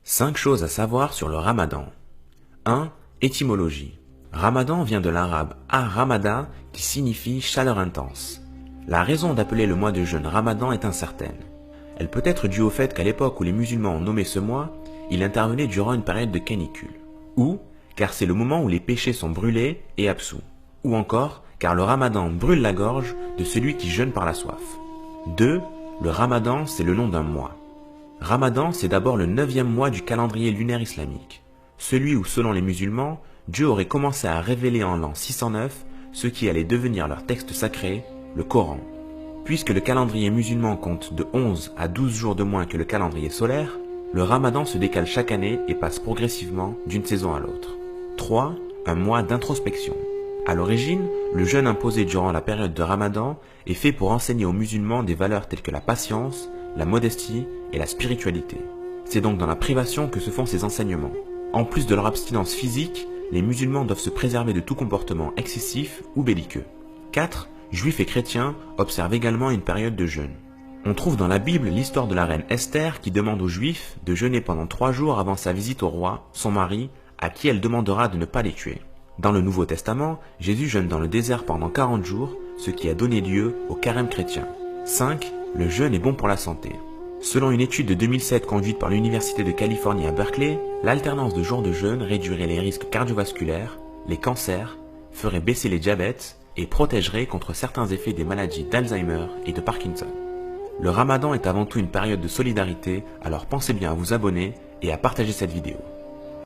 5 choses à savoir sur le ramadan. 1. Étymologie. Ramadan vient de l'arabe ar-ramada qui signifie chaleur intense. La raison d'appeler le mois de jeûne ramadan est incertaine. Elle peut être due au fait qu'à l'époque où les musulmans ont nommé ce mois, il intervenait durant une période de canicule. Ou car c'est le moment où les péchés sont brûlés et absous. Ou encore car le ramadan brûle la gorge de celui qui jeûne par la soif. 2. Le ramadan, c'est le nom d'un mois. Ramadan, c'est d'abord le 9e mois du calendrier lunaire islamique. Celui où, selon les musulmans, Dieu aurait commencé à révéler en l'an 609 ce qui allait devenir leur texte sacré, le Coran. Puisque le calendrier musulman compte de 11 à 12 jours de moins que le calendrier solaire, le ramadan se décale chaque année et passe progressivement d'une saison à l'autre. 3. Un mois d'introspection. À l'origine, le jeûne imposé durant la période de ramadan est fait pour enseigner aux musulmans des valeurs telles que la patience, la modestie et la spiritualité. C'est donc dans la privation que se font ces enseignements. En plus de leur abstinence physique, les musulmans doivent se préserver de tout comportement excessif ou belliqueux. 4. Juifs et chrétiens observent également une période de jeûne. On trouve dans la Bible l'histoire de la reine Esther qui demande aux Juifs de jeûner pendant 3 jours avant sa visite au roi, son mari, à qui elle demandera de ne pas les tuer. Dans le Nouveau Testament, Jésus jeûne dans le désert pendant 40 jours, ce qui a donné lieu au carême chrétien. 5. Le jeûne est bon pour la santé. Selon une étude de 2007 conduite par l'Université de Californie à Berkeley, l'alternance de jours de jeûne réduirait les risques cardiovasculaires, les cancers, ferait baisser les diabètes et protégerait contre certains effets des maladies d'Alzheimer et de Parkinson. Le ramadan est avant tout une période de solidarité, alors pensez bien à vous abonner et à partager cette vidéo.